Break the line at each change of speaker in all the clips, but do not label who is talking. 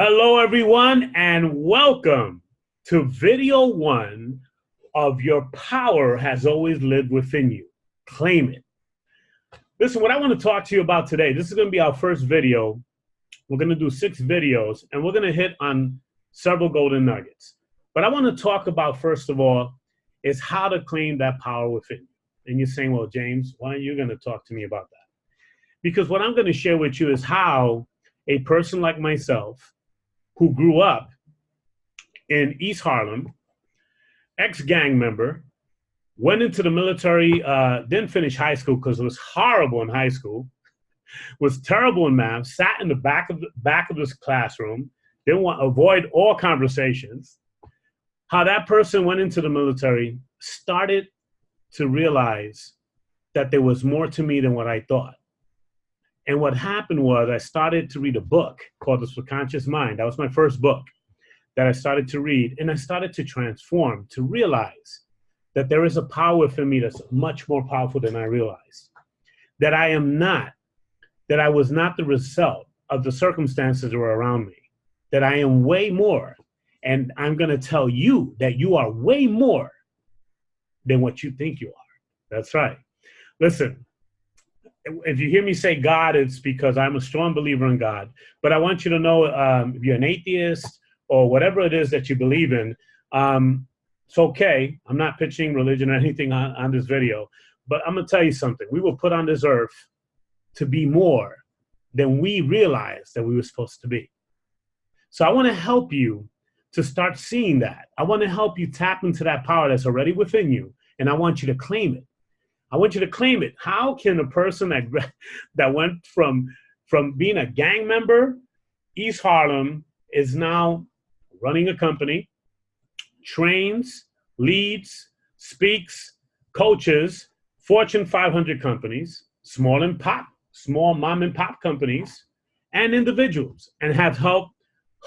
Hello, everyone, and welcome to video one of Your Power Has Always Lived Within You. Claim it. Listen, what I want to talk to you about today, this is going to be our first video. We're going to do 6 videos, and we're going to hit on several golden nuggets. But I want to talk about, first of all, is how to claim that power within you. And you're saying, well, James, why are you going to talk to me about that? Because what I'm going to share with you is how a person like myself, who grew up in East Harlem, ex-gang member, went into the military, didn't finish high school because it was horrible in high school, was terrible in math, sat in the back of this classroom, didn't want to avoid all conversations. How that person went into the military, started to realize that there was more to me than what I thought. And what happened was I started to read a book called The Subconscious Mind. That was my first book that I started to read. And I started to transform, to realize that there is a power within me that's much more powerful than I realized. That I was not the result of the circumstances that were around me. That I am way more. And I'm going to tell you that you are way more than what you think you are. That's right. Listen. If you hear me say God, it's because I'm a strong believer in God. But I want you to know, if you're an atheist or whatever it is that you believe in, it's okay. I'm not pitching religion or anything on this video. But I'm going to tell you something. We were put on this earth to be more than we realized that we were supposed to be. So I want to help you to start seeing that. I want to help you tap into that power that's already within you. And I want you to claim it. I want you to claim it. How can a person that went from being a gang member, East Harlem, is now running a company, trains, leads, speaks, coaches, Fortune 500 companies, small mom and pop companies, and individuals, and have helped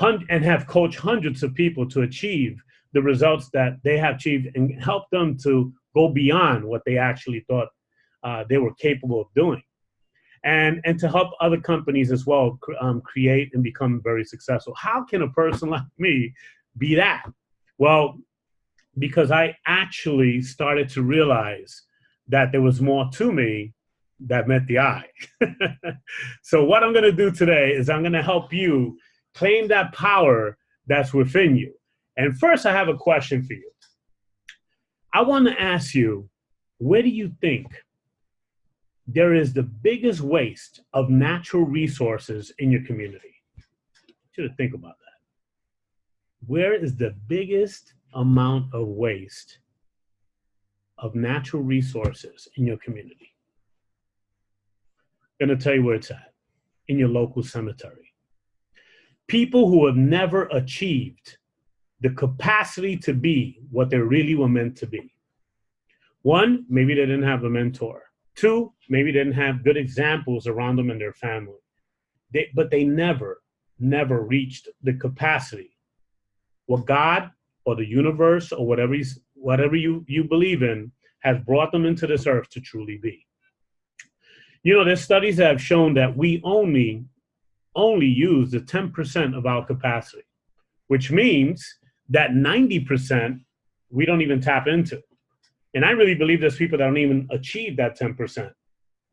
and have coached hundreds of people to achieve the results that they have achieved and help them to go beyond what they actually thought they were capable of doing. And to help other companies as well create and become very successful. How can a person like me be that? Well, because I actually started to realize that there was more to me that met the eye. So what I'm going to do today is I'm going to help you claim that power that's within you. And first, I have a question for you. I want to ask you, where do you think there is the biggest waste of natural resources in your community? I want you to think about that. Where is the biggest amount of waste of natural resources in your community? I'm going to tell you where it's at. In your local cemetery. People who have never achieved the capacity to be what they really were meant to be. 1, maybe they didn't have a mentor. 2, maybe they didn't have good examples around them in their family. But they never reached the capacity. What God or the universe or whatever you believe in has brought them into this earth to truly be. You know, there's studies that have shown that we only use the 10% of our capacity, which means that 90% we don't even tap into. And I really believe there's people that don't even achieve that 10%.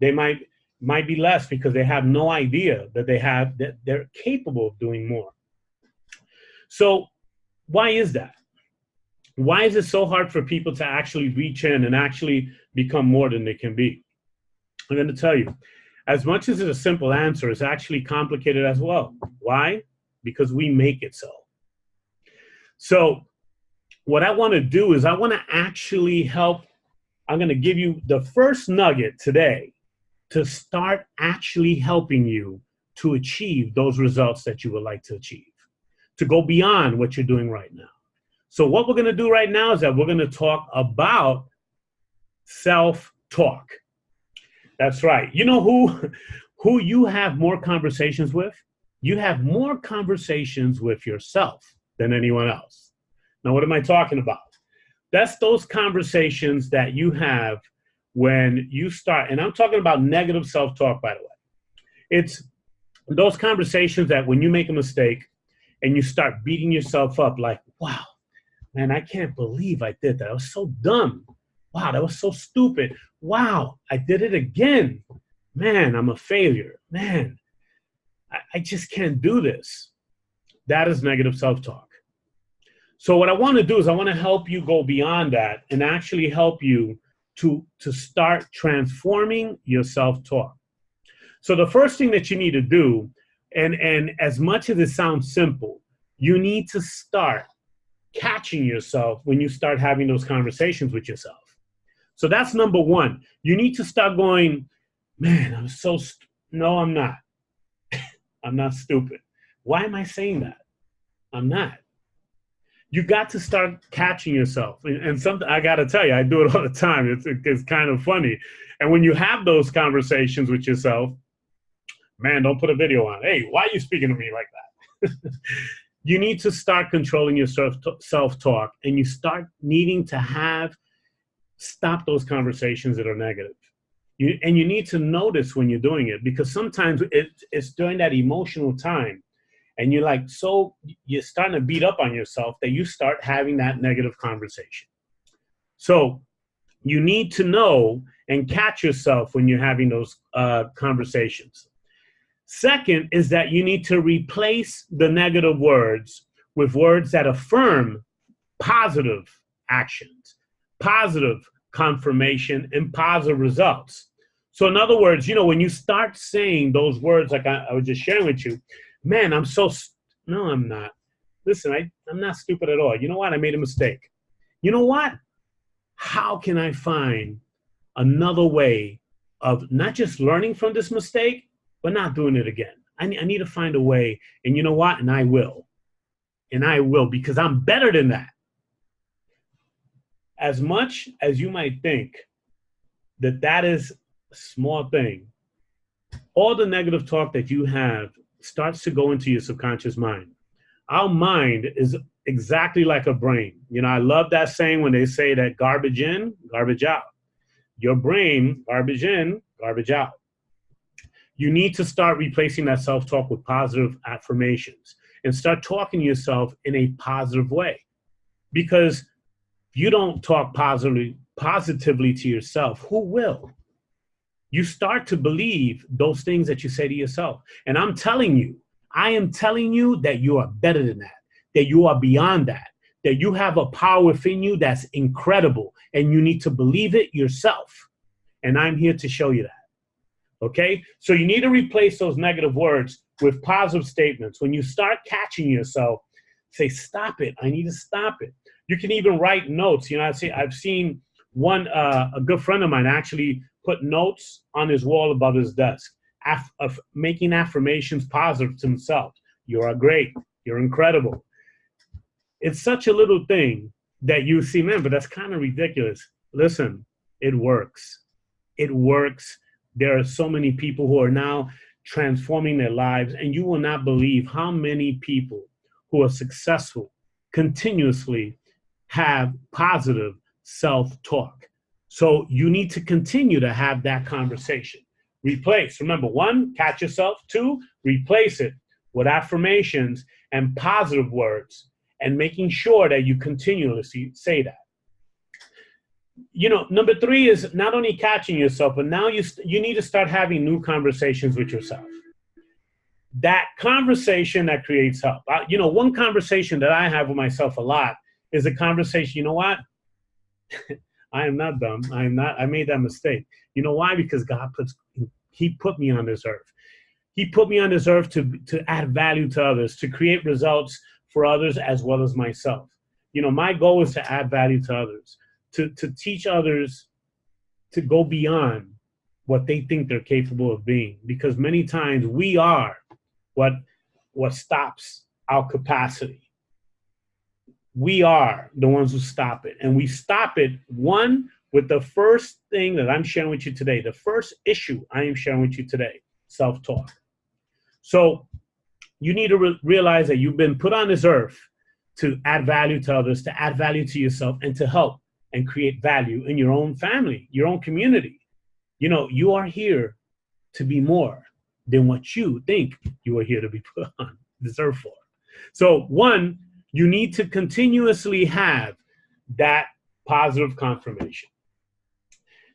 They might be less because they have no idea that they're capable of doing more. So why is that? Why is it so hard for people to actually reach in and actually become more than they can be? I'm going to tell you, as much as it's a simple answer, it's actually complicated as well. Why? Because we make it so. So what I want to do is I want to actually help. I'm going to give you the first nugget today to start actually helping you to achieve those results that you would like to achieve, to go beyond what you're doing right now. So what we're going to do right now is that we're going to talk about self-talk. That's right. You know who you have more conversations with? You have more conversations with yourself than anyone else. Now, what am I talking about? That's those conversations that you have when you start, and I'm talking about negative self-talk, by the way. It's those conversations that when you make a mistake, and you start beating yourself up like, wow, man, I can't believe I did that. I was so dumb. Wow, that was so stupid. Wow, I did it again. Man, I'm a failure. Man, I just can't do this. That is negative self-talk. So what I want to do is I want to help you go beyond that and actually help you to start transforming your self-talk. So the first thing that you need to do, and as much as it sounds simple, you need to start catching yourself when you start having those conversations with yourself. So that's number one. You need to start going, man, no, I'm not. I'm not stupid. Why am I saying that? I'm not. You got to start catching yourself. And something I got to tell you, I do it all the time. It's kind of funny. And when you have those conversations with yourself, man, don't put a video on. Hey, why are you speaking to me like that? You need to start controlling your self-talk, and you start needing to stop those conversations that are negative. And you need to notice when you're doing it, because sometimes it's during that emotional time, and you're starting to beat up on yourself that you start having that negative conversation. So you need to know and catch yourself when you're having those conversations. Second is that you need to replace the negative words with words that affirm positive actions, positive confirmation, and positive results. So in other words, when you start saying those words like I was just sharing with you, man, no, I'm not. Listen, I'm not stupid at all. You know what? I made a mistake. You know what? How can I find another way of not just learning from this mistake, but not doing it again? I need to find a way. And you know what? And I will. And I will, because I'm better than that. As much as you might think that is a small thing, all the negative talk that you have starts to go into your subconscious mind. Our mind is exactly like a brain. I love that saying when they say that garbage in, garbage out. Your brain, garbage in, garbage out. You need to start replacing that self-talk with positive affirmations and start talking to yourself in a positive way. Because if you don't talk positively to yourself, who will? You start to believe those things that you say to yourself. And I am telling you that you are better than that you are beyond that you have a power within you that's incredible, and you need to believe it yourself. And I'm here to show you that. Okay? So you need to replace those negative words with positive statements. When you start catching yourself, say, stop it. I need to stop it. You can even write notes. I've seen one, a good friend of mine actually put notes on his wall above his desk, of making affirmations positive to himself. You are great. You're incredible. It's such a little thing that you see, man, but that's kind of ridiculous. Listen, it works. It works. There are so many people who are now transforming their lives, and you will not believe how many people who are successful continuously have positive self-talk. So you need to continue to have that conversation. Remember, 1, catch yourself. 2, replace it with affirmations and positive words, and making sure that you continuously say that. Number 3 is not only catching yourself, but now you need to start having new conversations with yourself. That conversation that creates help. One conversation that I have with myself a lot is a conversation, you know what? I am not dumb. I made that mistake. You know why? Because He put me on this earth. He put me on this earth to add value to others, to create results for others as well as myself. My goal is to add value to others, to teach others to go beyond what they think they're capable of being. Because many times we are what stops our capacity. We are the ones who stop it. And we stop it, 1, with the first thing that I'm sharing with you today, the first issue I am sharing with you today, self-talk. So you need to realize that you've been put on this earth to add value to others, to add value to yourself, and to help and create value in your own family, your own community. You are here to be more than what you think you are here to be put on this earth for. So one, you need to continuously have that positive confirmation.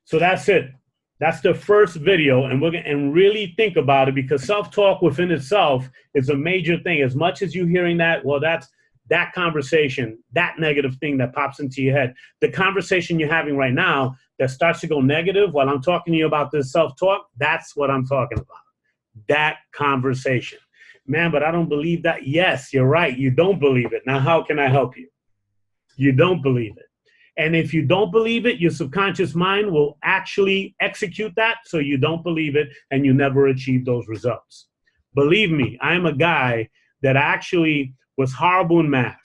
So that's it. That's the first video, and we're gonna really think about it, because self-talk within itself is a major thing. As much as you hearing that, well, that's that conversation, that negative thing that pops into your head. The conversation you're having right now that starts to go negative while I'm talking to you about this self-talk, that's what I'm talking about. That conversation. Man, but I don't believe that. Yes, you're right. You don't believe it. Now, how can I help you? You don't believe it. And if you don't believe it, your subconscious mind will actually execute that so you don't believe it and you never achieve those results. Believe me, I'm a guy that actually was horrible in math,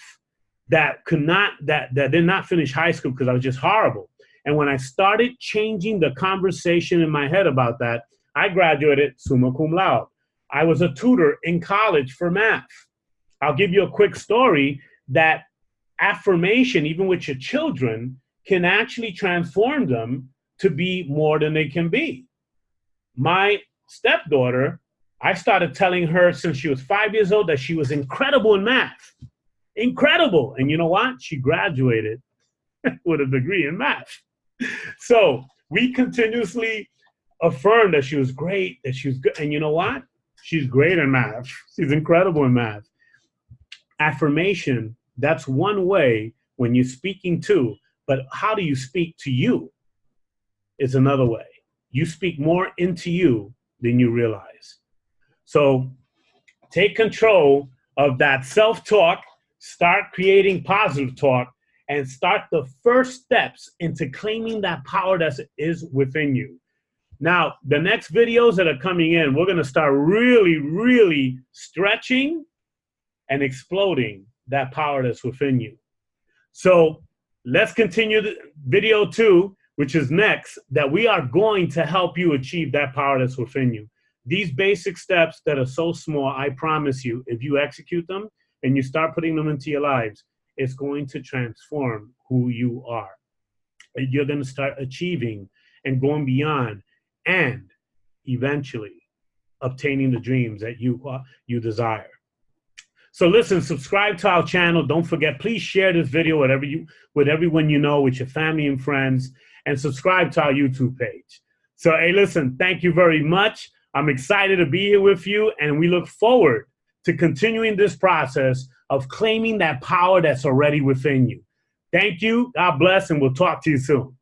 that did not finish high school because I was just horrible. And when I started changing the conversation in my head about that, I graduated summa cum laude. I was a tutor in college for math. I'll give you a quick story that affirmation, even with your children, can actually transform them to be more than they can be. My stepdaughter, I started telling her since she was 5 years old that she was incredible in math. Incredible. And you know what? She graduated with a degree in math. So we continuously affirmed that she was great, that she was good. And you know what? She's great in math. She's incredible in math. Affirmation, that's one way when you're speaking to, but how do you speak to you is another way. You speak more into you than you realize. So take control of that self-talk, start creating positive talk, and start the first steps into claiming that power that is within you. Now, the next videos that are coming in, we're going to start really, really stretching and exploding that power that's within you. So let's continue the video 2, which is next, that we are going to help you achieve that power that's within you. These basic steps that are so small, I promise you, if you execute them and you start putting them into your lives, it's going to transform who you are. You're going to start achieving and going beyond, and eventually obtaining the dreams that you desire. So listen, subscribe to our channel. Don't forget, please share this video with everyone you know, with your family and friends, and subscribe to our YouTube page. So, hey, listen, thank you very much. I'm excited to be here with you, and we look forward to continuing this process of claiming that power that's already within you. Thank you. God bless, and we'll talk to you soon.